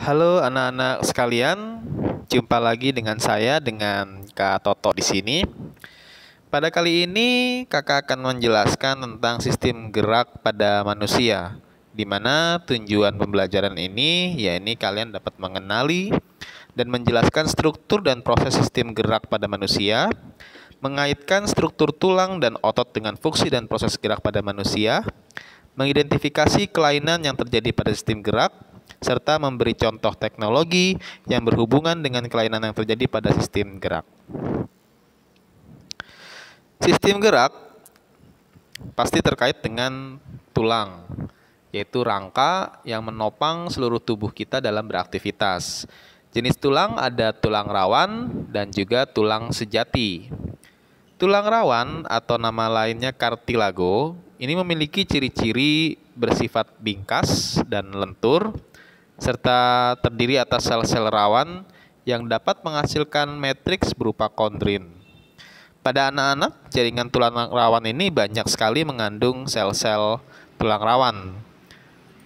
Halo anak-anak sekalian, jumpa lagi dengan saya dengan Kak Toto di sini. Pada kali ini Kakak akan menjelaskan tentang sistem gerak pada manusia, di mana tujuan pembelajaran ini yakni kalian dapat mengenali dan menjelaskan struktur dan proses sistem gerak pada manusia, mengaitkan struktur tulang dan otot dengan fungsi dan proses gerak pada manusia, mengidentifikasi kelainan yang terjadi pada sistem gerak, serta memberi contoh teknologi yang berhubungan dengan kelainan yang terjadi pada sistem gerak. Sistem gerak pasti terkait dengan tulang, yaitu rangka yang menopang seluruh tubuh kita dalam beraktivitas. Jenis tulang ada tulang rawan dan juga tulang sejati. Tulang rawan atau nama lainnya cartilago ini memiliki ciri-ciri bersifat bingkas dan lentur, serta terdiri atas sel-sel rawan yang dapat menghasilkan matriks berupa kondrin. Pada anak-anak, jaringan tulang rawan ini banyak sekali mengandung sel-sel tulang rawan.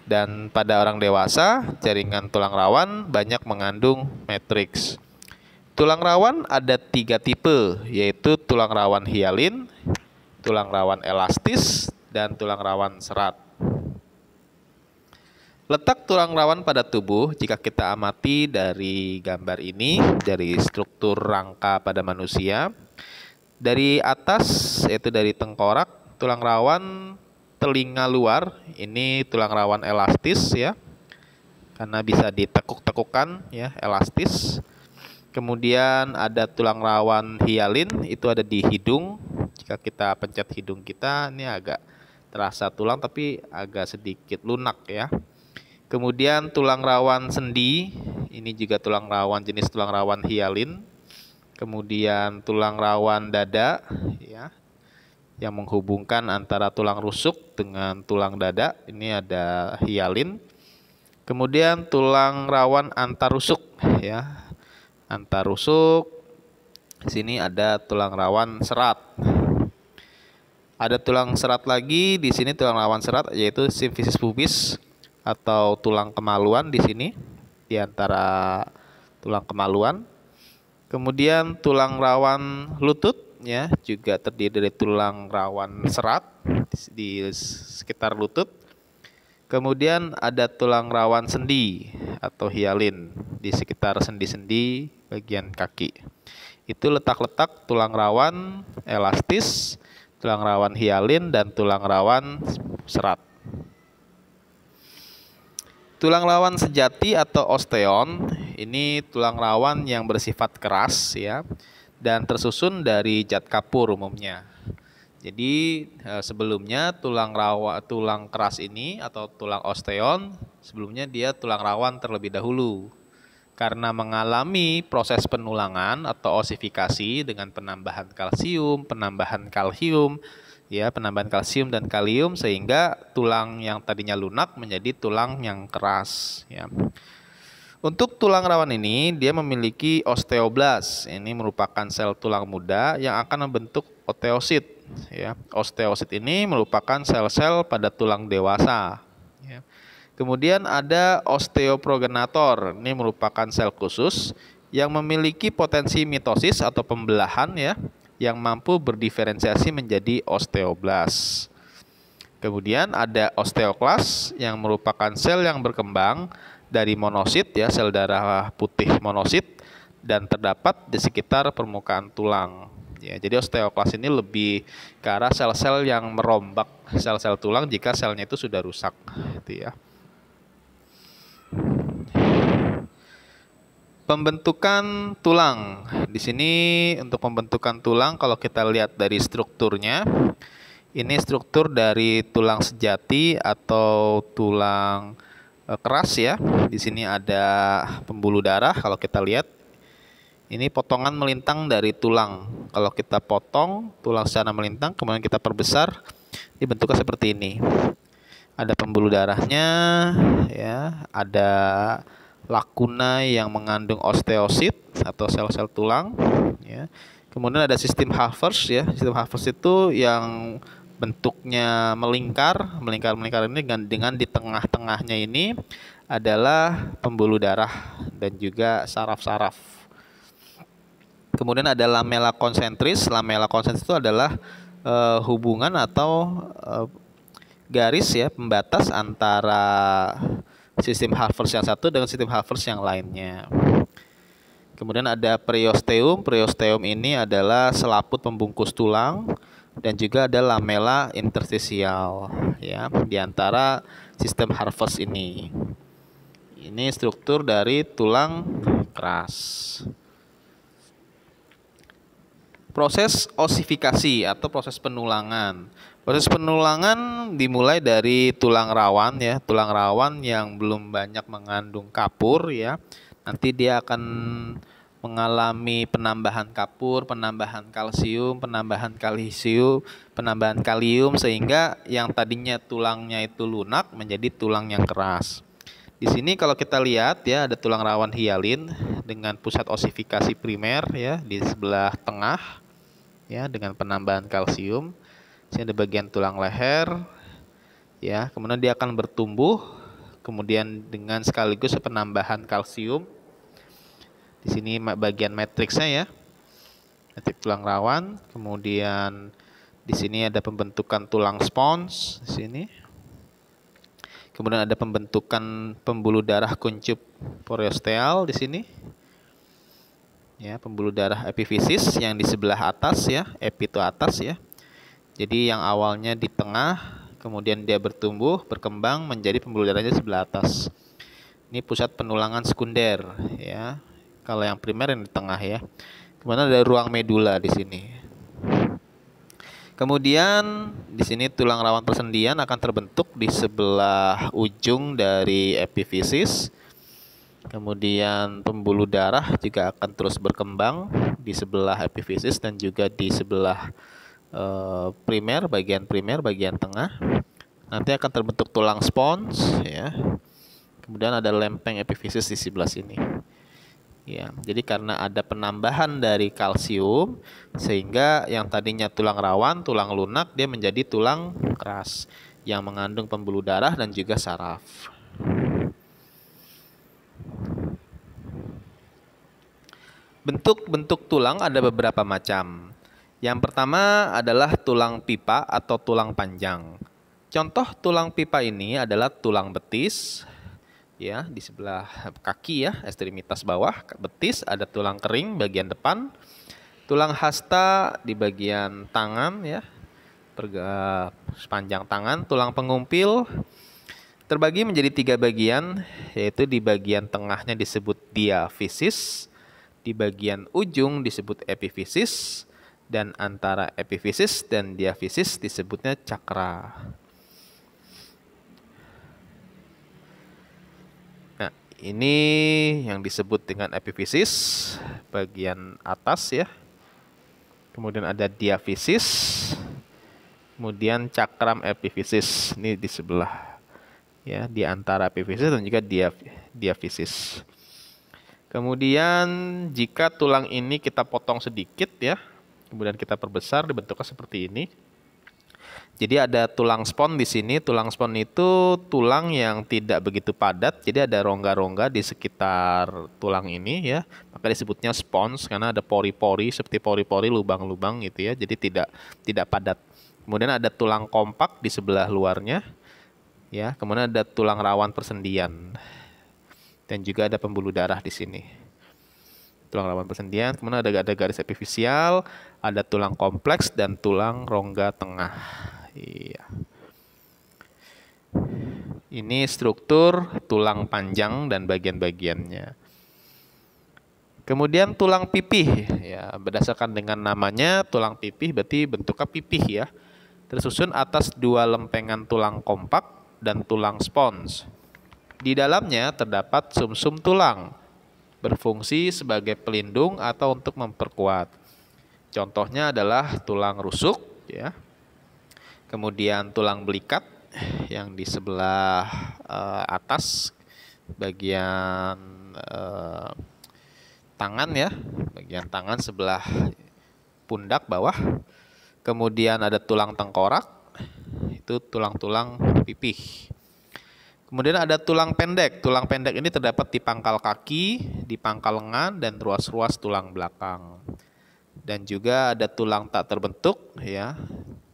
Dan pada orang dewasa, jaringan tulang rawan banyak mengandung matriks. Tulang rawan ada 3 tipe, yaitu tulang rawan hialin, tulang rawan elastis, dan tulang rawan serat. Letak tulang rawan pada tubuh jika kita amati dari gambar ini, dari struktur rangka pada manusia, dari atas yaitu dari tengkorak, tulang rawan telinga luar, ini tulang rawan elastis ya, karena bisa ditekuk-tekukan ya, elastis. Kemudian ada tulang rawan hialin, itu ada di hidung. Jika kita pencet hidung kita, ini agak terasa tulang tapi agak sedikit lunak ya. Kemudian tulang rawan sendi, ini juga tulang rawan jenis tulang rawan hialin. Kemudian tulang rawan dada ya, yang menghubungkan antara tulang rusuk dengan tulang dada, ini ada hialin. Kemudian tulang rawan antarusuk ya. Antarusuk. Di sini ada tulang rawan serat. Ada tulang serat lagi di sini, tulang rawan serat yaitu simfisis pubis atau tulang kemaluan di sini di antara tulang kemaluan. Kemudian tulang rawan lutut ya, juga terdiri dari tulang rawan serat di sekitar lutut. Kemudian ada tulang rawan sendi atau hialin di sekitar sendi-sendi bagian kaki. Itu letak-letak tulang rawan elastis, tulang rawan hialin, dan tulang rawan serat. Tulang rawan sejati atau osteon ini tulang rawan yang bersifat keras ya, dan tersusun dari zat kapur umumnya. Jadi sebelumnya tulang keras ini atau tulang osteon sebelumnya dia tulang rawan terlebih dahulu. Karena mengalami proses penulangan atau osifikasi dengan penambahan kalsium dan kalium sehingga tulang yang tadinya lunak menjadi tulang yang keras ya. Untuk tulang rawan ini dia memiliki osteoblas. Ini merupakan sel tulang muda yang akan membentuk osteosit ya. Osteosit ini merupakan sel-sel pada tulang dewasa ya. Kemudian ada osteoprogenator. Ini merupakan sel khusus yang memiliki potensi mitosis atau pembelahan ya, yang mampu berdiferensiasi menjadi osteoblas. Kemudian ada osteoklas yang merupakan sel yang berkembang dari monosit ya, sel darah putih monosit, dan terdapat di sekitar permukaan tulang. Ya, jadi osteoklas ini lebih ke arah sel-sel yang merombak sel-sel tulang jika selnya itu sudah rusak, gitu ya. Pembentukan tulang. Di sini untuk pembentukan tulang kalau kita lihat dari strukturnya, ini struktur dari tulang sejati atau tulang keras ya. Di sini ada pembuluh darah kalau kita lihat. Ini potongan melintang dari tulang. Kalau kita potong tulang secara melintang kemudian kita perbesar, dibentuknya seperti ini. Ada pembuluh darahnya ya, ada lakuna yang mengandung osteosit atau sel-sel tulang ya. Kemudian ada sistem Havertz ya. Sistem Havertz itu yang bentuknya melingkar ini dengan di tengah-tengahnya ini adalah pembuluh darah dan juga saraf-saraf. Kemudian ada lamela konsentris. Lamela konsentris itu adalah hubungan atau garis ya pembatas antara sistem Harvers yang satu dengan sistem Harvers yang lainnya. Kemudian ada periosteum. Periosteum ini adalah selaput pembungkus tulang dan juga ada lamela interstisial ya di antara sistem Harvers ini. Ini struktur dari tulang keras. Proses osifikasi atau proses penulangan. Proses penulangan dimulai dari tulang rawan ya, tulang rawan yang belum banyak mengandung kapur ya. Nanti dia akan mengalami penambahan kapur, penambahan kalsium, penambahan kalium sehingga yang tadinya tulangnya itu lunak menjadi tulang yang keras. Di sini kalau kita lihat ya ada tulang rawan hialin dengan pusat osifikasi primer ya di sebelah tengah ya dengan penambahan kalsium. Sini ada bagian tulang leher ya, kemudian dia akan bertumbuh kemudian dengan sekaligus penambahan kalsium. Di sini bagian matriksnya ya. Matrik tulang rawan, kemudian di sini ada pembentukan tulang spons di sini. Kemudian ada pembentukan pembuluh darah kuncup periosteal di sini. Ya, pembuluh darah epifisis yang di sebelah atas ya, epi itu atas ya. Jadi yang awalnya di tengah, kemudian dia bertumbuh, berkembang menjadi pembuluh darahnya di sebelah atas. Ini pusat penulangan sekunder ya. Kalau yang primer yang di tengah ya. Kemudian ada ruang medula di sini. Kemudian di sini tulang rawan persendian akan terbentuk di sebelah ujung dari epifisis. Kemudian pembuluh darah juga akan terus berkembang di sebelah epifisis dan juga di sebelah primer, bagian tengah. Nanti akan terbentuk tulang spons ya. Kemudian ada lempeng epifisis di sebelah sini. Ya, jadi karena ada penambahan dari kalsium sehingga yang tadinya tulang rawan, tulang lunak dia menjadi tulang keras yang mengandung pembuluh darah dan juga saraf. Bentuk-bentuk tulang ada beberapa macam. Yang pertama adalah tulang pipa atau tulang panjang. Contoh tulang pipa ini adalah tulang betis. Ya, di sebelah kaki ya, ekstremitas bawah betis ada tulang kering bagian depan, tulang hasta di bagian tangan ya, sepanjang tangan, tulang pengumpil terbagi menjadi 3 bagian, yaitu di bagian tengahnya disebut diafisis, di bagian ujung disebut epifisis, dan antara epifisis dan diafisis disebutnya cakra. Ini yang disebut dengan epifisis bagian atas ya. Kemudian ada diafisis. Kemudian cakram epifisis ini di sebelah ya, di antara epifisis dan juga diafisis. Kemudian jika tulang ini kita potong sedikit ya, kemudian kita perbesar dibentuknya seperti ini. Jadi ada tulang spon di sini. Tulang spon itu tulang yang tidak begitu padat. Jadi ada rongga-rongga di sekitar tulang ini ya. Maka disebutnya spons karena ada pori-pori seperti pori-pori lubang-lubang gitu ya. Jadi tidak padat. Kemudian ada tulang kompak di sebelah luarnya ya. Kemudian ada tulang rawan persendian. Dan juga ada pembuluh darah di sini. Tulang rawan persendian, kemudian ada garis epifisial, ada tulang kompleks dan tulang rongga tengah. Iya. Ini struktur tulang panjang dan bagian-bagiannya. Kemudian tulang pipih, ya berdasarkan dengan namanya tulang pipih berarti bentuknya pipih ya. Tersusun atas 2 lempengan tulang kompak dan tulang spons. Di dalamnya terdapat sumsum tulang, berfungsi sebagai pelindung atau untuk memperkuat. Contohnya adalah tulang rusuk ya. Kemudian tulang belikat yang di sebelah atas bagian tangan ya, bagian tangan sebelah pundak bawah. Kemudian ada tulang tengkorak, itu tulang-tulang pipih. Kemudian ada tulang pendek. Tulang pendek ini terdapat di pangkal kaki, di pangkal lengan, dan ruas-ruas tulang belakang. Dan juga ada tulang tak terbentuk, ya,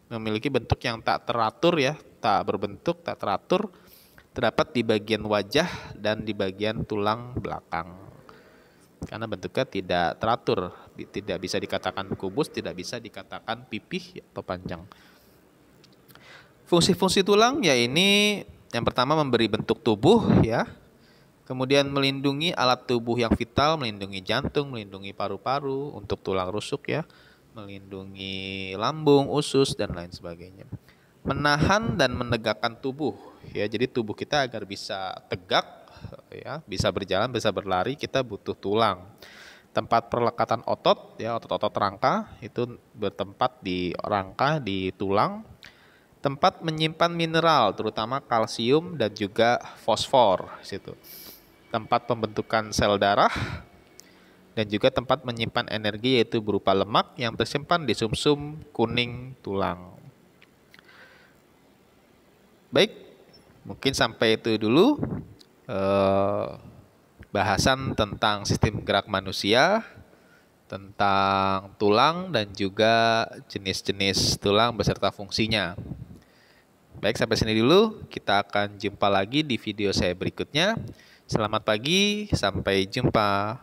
memiliki bentuk yang tak teratur, ya, tak berbentuk, tak teratur, terdapat di bagian wajah dan di bagian tulang belakang. Karena bentuknya tidak teratur, tidak bisa dikatakan kubus, tidak bisa dikatakan pipih atau panjang. Fungsi-fungsi tulang ya ini yang pertama memberi bentuk tubuh, ya. Kemudian melindungi alat tubuh yang vital, melindungi jantung, melindungi paru-paru untuk tulang rusuk, ya. Melindungi lambung, usus, dan lain sebagainya. Menahan dan menegakkan tubuh, ya. Jadi tubuh kita agar bisa tegak, ya, bisa berjalan, bisa berlari, kita butuh tulang. Tempat perlekatan otot, ya, otot-otot rangka itu bertempat di rangka, di tulang. Tempat menyimpan mineral, terutama kalsium dan juga fosfor, situ. Tempat pembentukan sel darah, dan juga tempat menyimpan energi yaitu berupa lemak yang tersimpan di sumsum kuning tulang. Baik, mungkin sampai itu dulu bahasan tentang sistem gerak manusia, tentang tulang dan juga jenis-jenis tulang beserta fungsinya. Baik, sampai sini dulu. Kita akan jumpa lagi di video saya berikutnya. Selamat pagi, sampai jumpa.